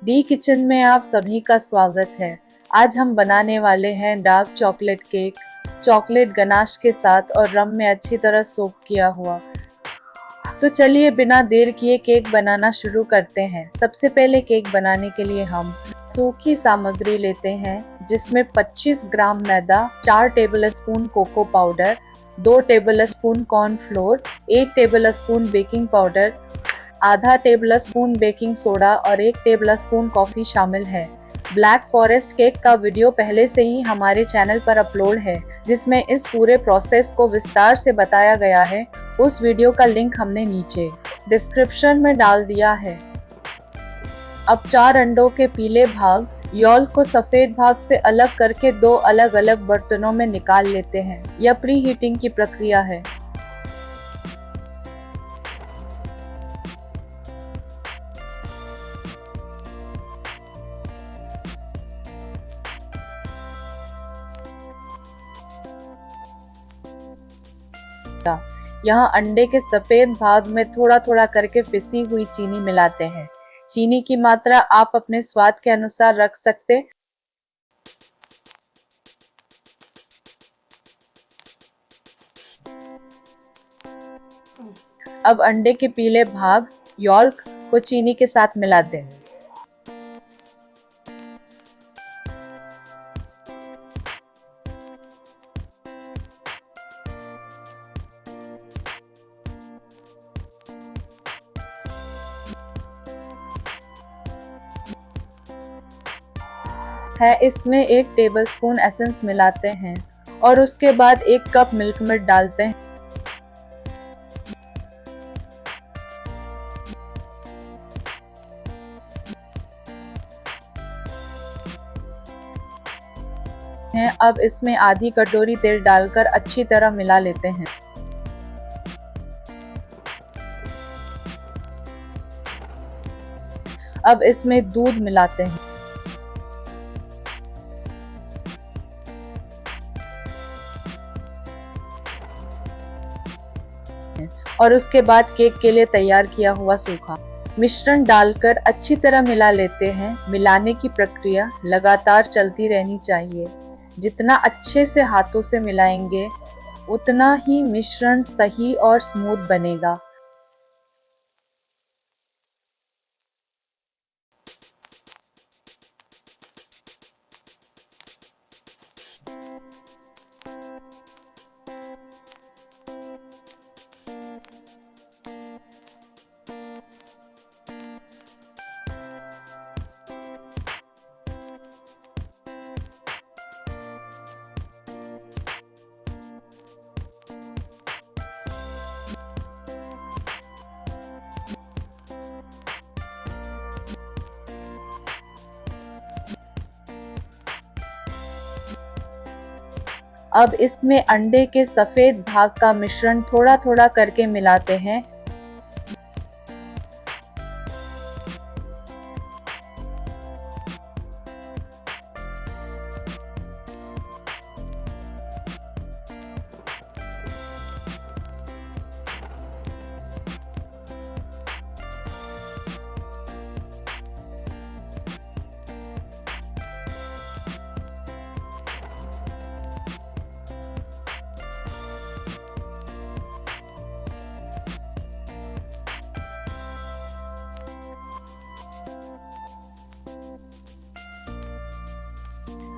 D kitchen में आप सभी का स्वागत है। आज हम बनाने वाले हैं dark chocolate cake, chocolate ganache के साथ और रम में अच्छी तरह सोक किया हुआ। तो चलिए बिना देर किए केक बनाना शुरू करते हैं। सबसे पहले केक बनाने के लिए हम सूखी सामग्री लेते हैं, जिसमें 25 ग्राम मैदा, 4 tablespoon cocoa powder, 2 tablespoon cornflour, 1 tablespoon baking powder, आधा टेबलस्पून बेकिंग सोडा और 1 टेबलस्पून कॉफी शामिल है। ब्लैक फॉरेस्ट केक का वीडियो पहले से ही हमारे चैनल पर अपलोड है, जिसमें इस पूरे प्रोसेस को विस्तार से बताया गया है। उस वीडियो का लिंक हमने नीचे डिस्क्रिप्शन में डाल दिया है। अब 4 अंडों के पीले भाग, यॉल्क को सफेद भाग से अलग करके 2 अलग अलग बर्तनों में निकाल लेते हैं। यह प्री हीटिंग की प्रक्रिया है। यहाँ अंडे के सफेद भाग में थोड़ा थोड़ा करके पिसी हुई चीनी मिलाते हैं। चीनी की मात्रा आप अपने स्वाद के अनुसार रख सकते। अब अंडे के पीले भाग, यॉल्क को चीनी के साथ मिलाते हैं। इसमें 1 टेबलस्पून एसेंस मिलाते हैं और उसके बाद 1 कप मिल्क मेड डालते हैं। अब इसमें आधी कटोरी तेल डालकर अच्छी तरह मिला लेते हैं। अब इसमें दूध मिलाते हैं और उसके बाद केक के लिए तैयार किया हुआ सूखा मिश्रण डालकर अच्छी तरह मिला लेते हैं। मिलाने की प्रक्रिया लगातार चलती रहनी चाहिए। जितना अच्छे से हाथों से मिलाएंगे, उतना ही मिश्रण सही और स्मूथ बनेगा। अब इसमें अंडे के सफेद भाग का मिश्रण थोड़ा थोड़ा करके मिलाते हैं।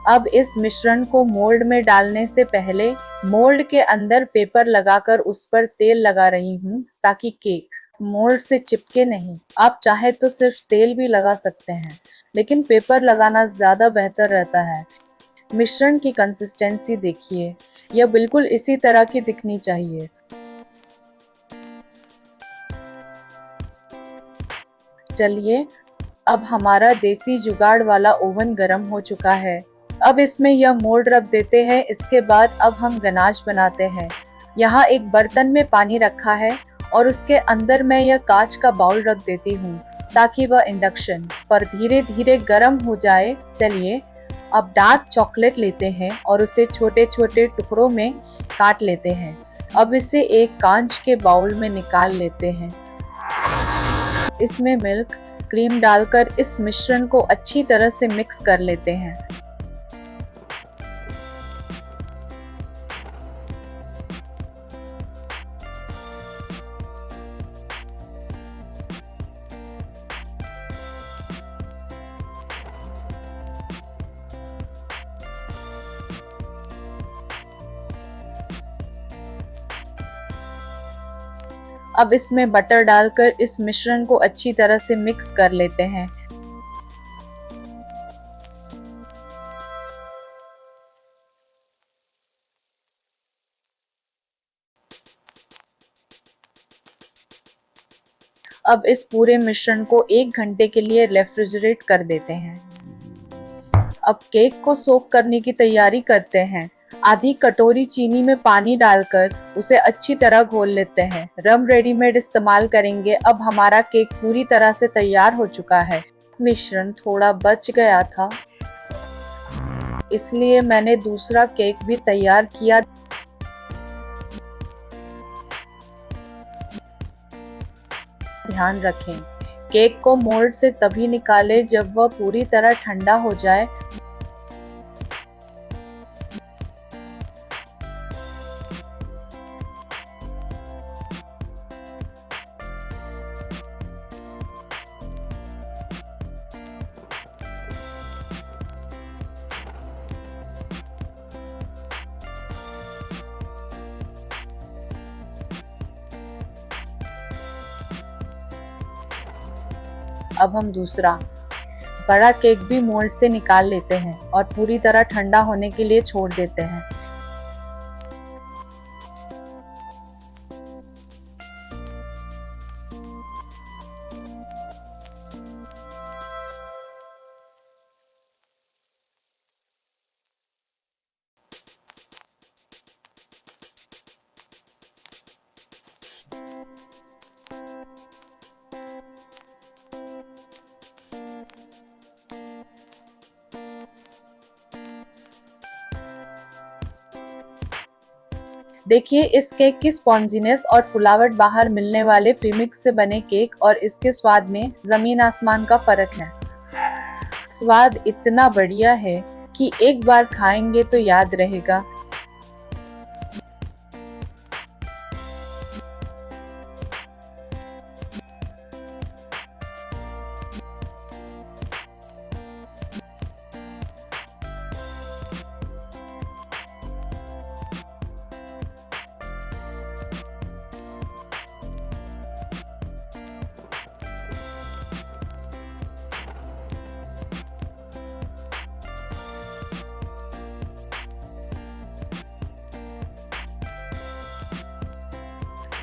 अब इस मिश्रण को मोल्ड में डालने से पहले मोल्ड के अंदर पेपर लगाकर उस पर तेल लगा रही हूँ, ताकि केक मोल्ड से चिपके नहीं। आप चाहे तो सिर्फ तेल भी लगा सकते हैं, लेकिन पेपर लगाना ज्यादा बेहतर रहता है। मिश्रण की कंसिस्टेंसी देखिए, यह बिल्कुल इसी तरह की दिखनी चाहिए। चलिए, अब हमारा देसी जुगाड़ वाला ओवन गर्म हो चुका है। अब इसमें यह मोल्ड रख देते हैं। इसके बाद अब हम गनाश बनाते हैं। यहाँ एक बर्तन में पानी रखा है और उसके अंदर मैं यह कांच का बाउल रख देती हूँ, ताकि वह इंडक्शन पर धीरे धीरे गर्म हो जाए। चलिए, अब डार्क चॉकलेट लेते हैं और उसे छोटे छोटे टुकड़ों में काट लेते हैं। अब इसे एक कांच के बाउल में निकाल लेते हैं। इसमें मिल्क, क्रीम डालकर इस मिश्रण को अच्छी तरह से मिक्स कर लेते हैं। अब इसमें बटर डालकर इस मिश्रण को अच्छी तरह से मिक्स कर लेते हैं। अब इस पूरे मिश्रण को 1 घंटे के लिए रेफ्रिजरेट कर देते हैं। अब केक को सोक करने की तैयारी करते हैं। आधी कटोरी चीनी में पानी डालकर उसे अच्छी तरह घोल लेते हैं। रम रेडीमेड इस्तेमाल करेंगे। अब हमारा केक पूरी तरह से तैयार हो चुका है। मिश्रण थोड़ा बच गया था, इसलिए मैंने दूसरा केक भी तैयार किया। ध्यान रखें, केक को मोल्ड से तभी निकालें जब वह पूरी तरह ठंडा हो जाए। अब हम दूसरा बड़ा केक भी मोल्ड से निकाल लेते हैं और पूरी तरह ठंडा होने के लिए छोड़ देते हैं। देखिए इस केक की स्पॉन्जीनेस और फुलावट बाहर मिलने वाले प्रीमिक्स से बने केक और इसके स्वाद में जमीन आसमान का फर्क है। स्वाद इतना बढ़िया है कि एक बार खाएंगे तो याद रहेगा।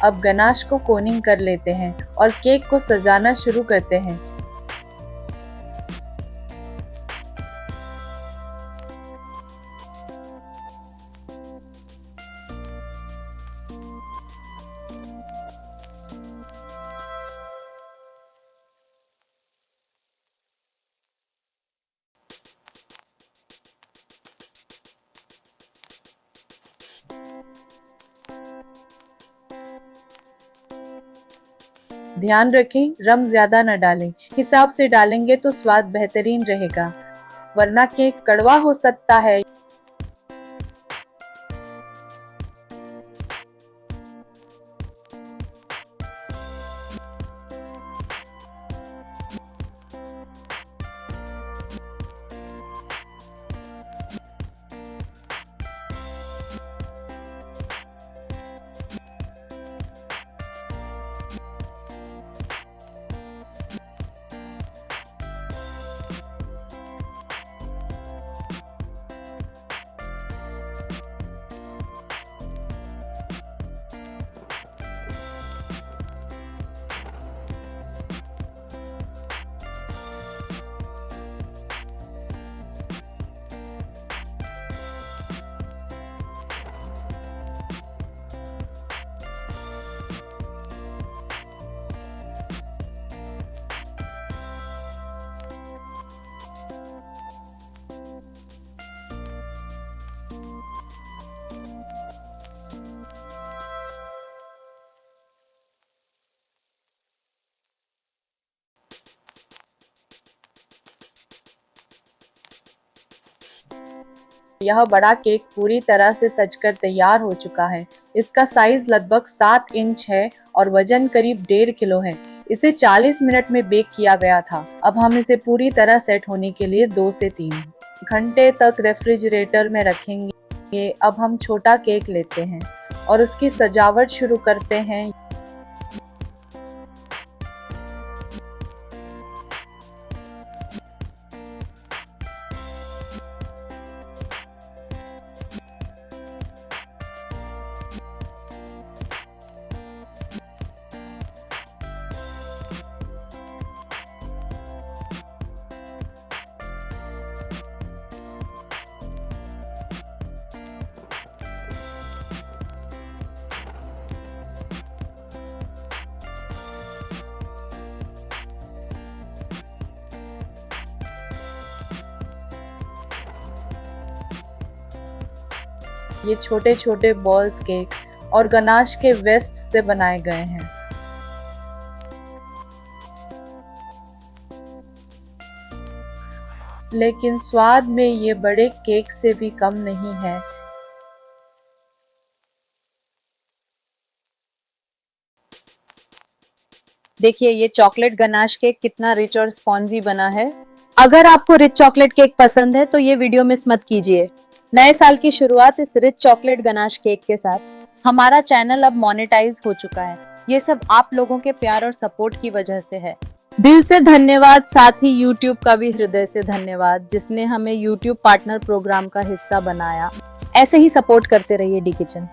अब गनाश को कोनिंग कर लेते हैं और केक को सजाना शुरू करते हैं। ध्यान रखें, रम ज्यादा न डालें, हिसाब से डालेंगे तो स्वाद बेहतरीन रहेगा, वरना केक कड़वा हो सकता है। यह बड़ा केक पूरी तरह से सजकर तैयार हो चुका है। इसका साइज लगभग 7 इंच है और वजन करीब 1.5 किलो है। इसे 40 मिनट में बेक किया गया था। अब हम इसे पूरी तरह सेट होने के लिए 2 से 3 घंटे तक रेफ्रिजरेटर में रखेंगे। अब हम छोटा केक लेते हैं और उसकी सजावट शुरू करते हैं। ये छोटे छोटे बॉल्स केक और गनाश के वेस्ट से बनाए गए हैं। लेकिन स्वाद में ये बड़े केक से भी कम नहीं है। देखिए ये चॉकलेट गनाश केक कितना रिच और स्पॉन्जी बना है। अगर आपको रिच चॉकलेट केक पसंद है तो ये वीडियो मिस मत कीजिए। नए साल की शुरुआत इस रिच चॉकलेट गनाश केक के साथ। हमारा चैनल अब मोनेटाइज हो चुका है। ये सब आप लोगों के प्यार और सपोर्ट की वजह से है। दिल से धन्यवाद। साथ ही YouTube का भी हृदय से धन्यवाद, जिसने हमें YouTube पार्टनर प्रोग्राम का हिस्सा बनाया। ऐसे ही सपोर्ट करते रहिए डी किचन।